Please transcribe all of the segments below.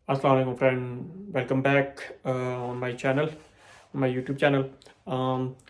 Assalamu alaikum friend, welcome back on my channel, my YouTube channel.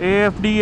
AFD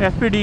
SPD